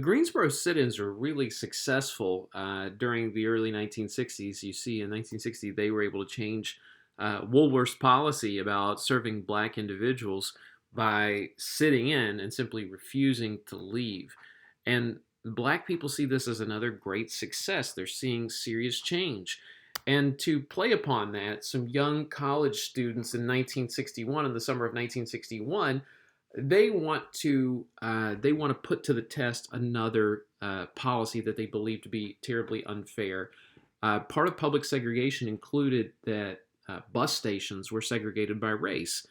Greensboro sit-ins were really successful during the early 1960s. You see, in 1960, they were able to change Woolworth's policy about serving black individuals by sitting in and simply refusing to leave. And black people see this as another great success. They're seeing serious change. And to play upon that, some young college students in 1961, in the summer of 1961, they want to put to the test another policy that they believe to be terribly unfair. Part of public segregation included that bus stations were segregated by race,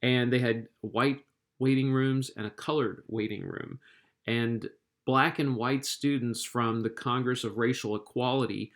and they had white waiting rooms and a colored waiting room. And black and white students from the Congress of Racial Equality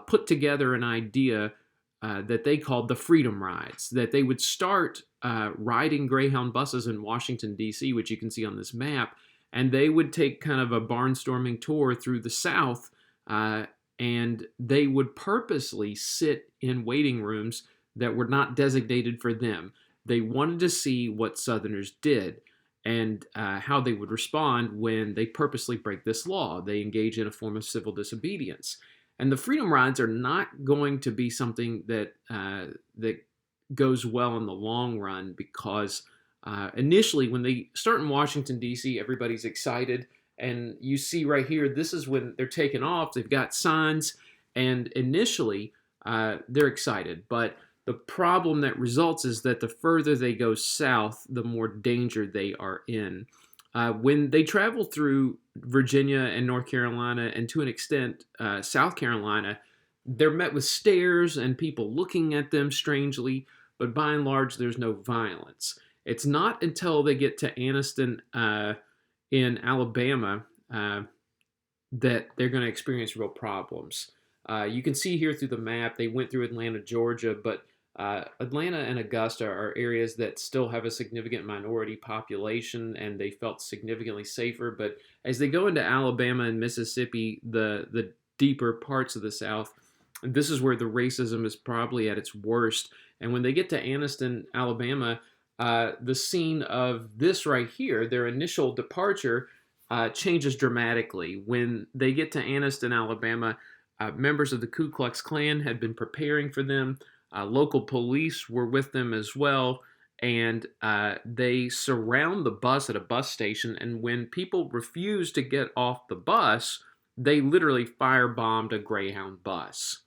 put together an idea that they called the Freedom Rides, that they would start riding Greyhound buses in Washington, D.C., which you can see on this map, and they would take kind of a barnstorming tour through the South, and they would purposely sit in waiting rooms that were not designated for them. They wanted to see what Southerners did and how they would respond when they purposely break this law. They engage in a form of civil disobedience. And the freedom rides are not going to be something that goes well in the long run because initially, when they start in Washington, D.C., everybody's excited. And you see right here, this is when they're taking off. They've got signs. And initially, they're excited. But the problem that results is that the further they go south, the more danger they are in. When they travel through Virginia and North Carolina, and to an extent South Carolina, they're met with stares and people looking at them strangely, but by and large, there's no violence. It's not until they get to Anniston in Alabama that they're going to experience real problems. You can see here through the map, they went through Atlanta, Georgia, but Atlanta and Augusta are areas that still have a significant minority population, and they felt significantly safer. But as they go into Alabama and Mississippi, the deeper parts of the South, this is where the racism is probably at its worst. And when they get to Anniston, Alabama, the scene of this right here, their initial departure, changes dramatically. When they get to Anniston, Alabama, members of the Ku Klux Klan had been preparing for them. Local police were with them as well, and they surround the bus at a bus station, and when people refuse to get off the bus, they literally firebombed a Greyhound bus.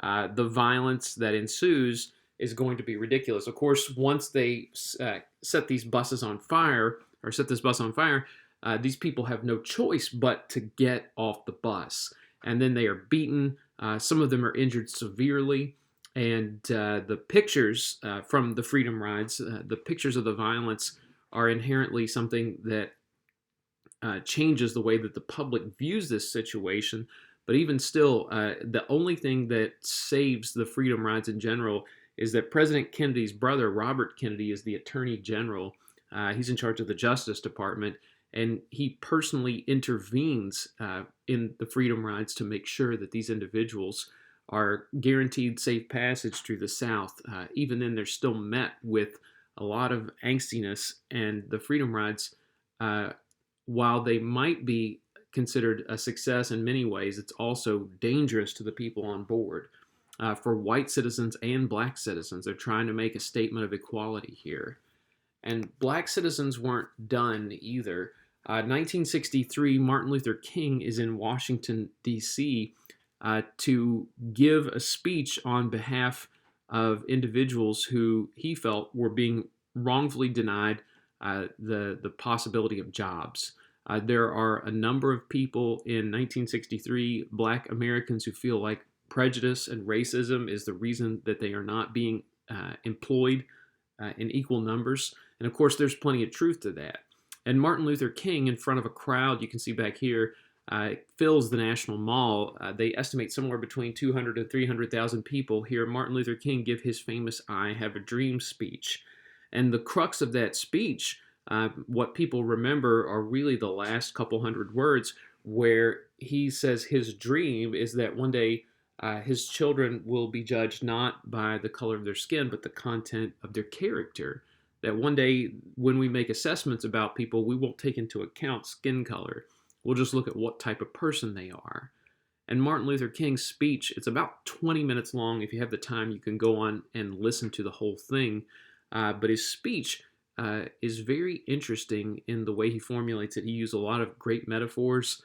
The violence that ensues is going to be ridiculous. Of course, once they set these buses on fire, or set this bus on fire, these people have no choice but to get off the bus. And then they are beaten. Some of them are injured severely. And the pictures from the Freedom Rides, the pictures of the violence are inherently something that changes the way that the public views this situation. But even still, the only thing that saves the Freedom Rides in general is that President Kennedy's brother, Robert Kennedy, is the Attorney General. He's in charge of the Justice Department, and he personally intervenes in the Freedom Rides to make sure that these individuals are guaranteed safe passage through the South. Even then, they're still met with a lot of angstiness, and the Freedom Rides, while they might be considered a success in many ways, it's also dangerous to the people on board. For white citizens and black citizens, they're trying to make a statement of equality here. And black citizens weren't done either. 1963, Martin Luther King is in Washington, D.C., to give a speech on behalf of individuals who he felt were being wrongfully denied the possibility of jobs. There are a number of people in 1963, black Americans, who feel like prejudice and racism is the reason that they are not being employed in equal numbers. And of course, there's plenty of truth to that. And Martin Luther King, in front of a crowd, you can see back here, fills the National Mall. They estimate somewhere between 200 and 300,000 people hear Martin Luther King give his famous "I Have a Dream" speech. And the crux of that speech, what people remember, are really the last couple hundred words, where he says his dream is that one day his children will be judged not by the color of their skin, but the content of their character. That one day, when we make assessments about people, we won't take into account skin color. We'll just look at what type of person they are. And Martin Luther King's speech, it's about 20 minutes long. If you have the time, you can go on and listen to the whole thing. But his speech is very interesting in the way he formulates it. He used a lot of great metaphors.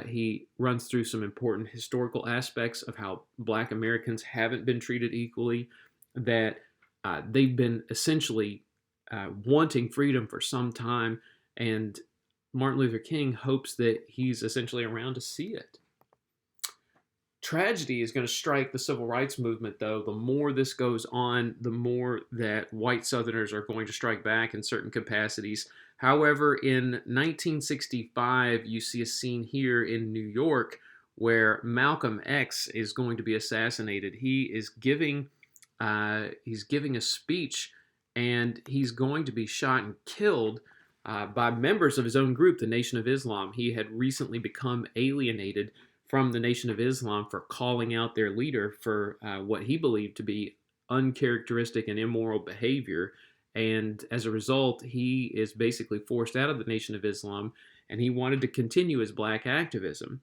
He runs through some important historical aspects of how Black Americans haven't been treated equally, that they've been essentially wanting freedom for some time, and Martin Luther King hopes that he's essentially around to see it. Tragedy is going to strike the civil rights movement, though. The more this goes on, the more that white Southerners are going to strike back in certain capacities. However, in 1965, you see a scene here in New York where Malcolm X is going to be assassinated. He is giving a speech, and he's going to be shot and killed by members of his own group, the Nation of Islam. He had recently become alienated from the Nation of Islam for calling out their leader for what he believed to be uncharacteristic and immoral behavior. And as a result, he is basically forced out of the Nation of Islam, and he wanted to continue his black activism.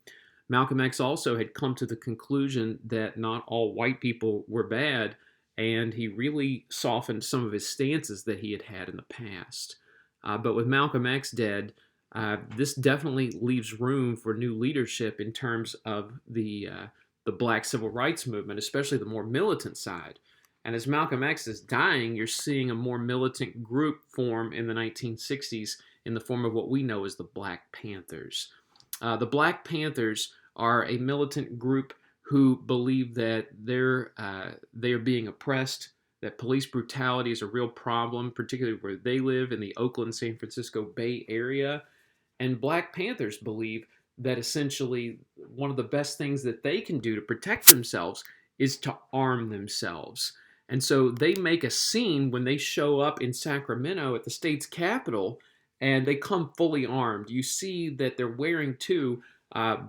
Malcolm X also had come to the conclusion that not all white people were bad, and he really softened some of his stances that he had had in the past. But with Malcolm X dead, this definitely leaves room for new leadership in terms of the Black civil rights movement, especially the more militant side. And as Malcolm X is dying, you're seeing a more militant group form in the 1960s in the form of what we know as the Black Panthers. The Black Panthers are a militant group who believe that they are being oppressed, that police brutality is a real problem, particularly where they live in the Oakland, San Francisco Bay Area. And Black Panthers believe that essentially one of the best things that they can do to protect themselves is to arm themselves. And so they make a scene when they show up in Sacramento at the state's capitol, and they come fully armed. You see that they're wearing too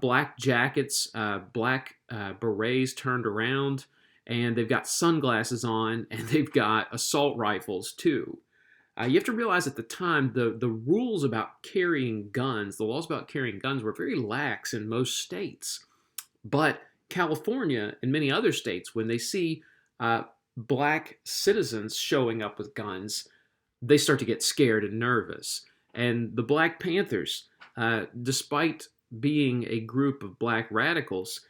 black jackets, black berets turned around, and they've got sunglasses on, and they've got assault rifles too. You have to realize at the time, the rules about carrying guns, the laws about carrying guns were very lax in most states. But California and many other states, when they see black citizens showing up with guns, they start to get scared and nervous. And the Black Panthers, despite being a group of black radicals,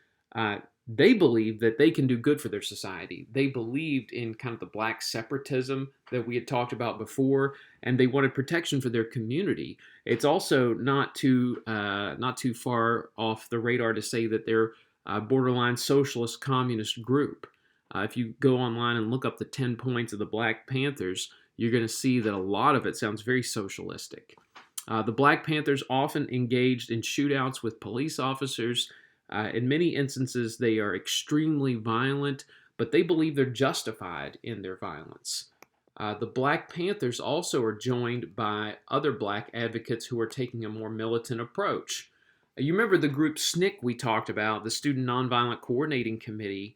they believe that they can do good for their society. They believed in kind of the black separatism that we had talked about before, and they wanted protection for their community. It's also not too far off the radar to say that they're a borderline socialist communist group. If you go online and look up the 10 points of the Black Panthers, you're going to see that a lot of it sounds very socialistic. The Black Panthers often engaged in shootouts with police officers. In many instances, they are extremely violent, but they believe they're justified in their violence. The Black Panthers also are joined by other black advocates who are taking a more militant approach. You remember the group SNCC we talked about, the Student Nonviolent Coordinating Committee.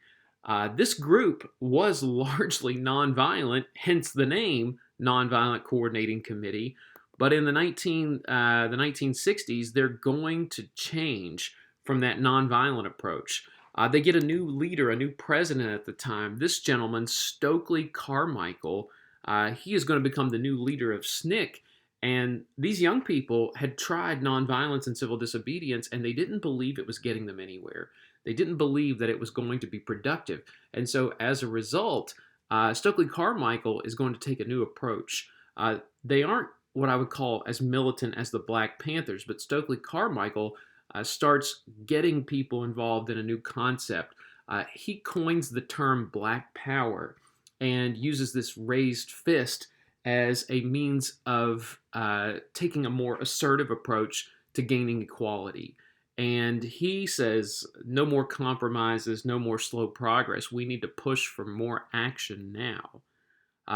This group was largely nonviolent, hence the name Nonviolent Coordinating Committee. But in the 1960s, they're going to change from that nonviolent approach. They get a new leader, a new president at the time. This gentleman, Stokely Carmichael, he is going to become the new leader of SNCC. And these young people had tried nonviolence and civil disobedience, and they didn't believe it was getting them anywhere. They didn't believe that it was going to be productive. And so as a result, Stokely Carmichael is going to take a new approach. They aren't what I would call as militant as the Black Panthers, but Stokely Carmichael starts getting people involved in a new concept. He coins the term Black Power and uses this raised fist as a means of taking a more assertive approach to gaining equality. And he says, no more compromises, no more slow progress. We need to push for more action now.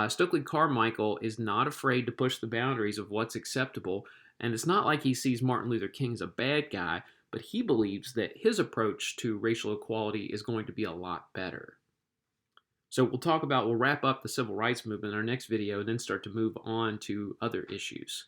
Stokely Carmichael is not afraid to push the boundaries of what's acceptable, and it's not like he sees Martin Luther King as a bad guy, but he believes that his approach to racial equality is going to be a lot better. So we'll wrap up the civil rights movement in our next video and then start to move on to other issues.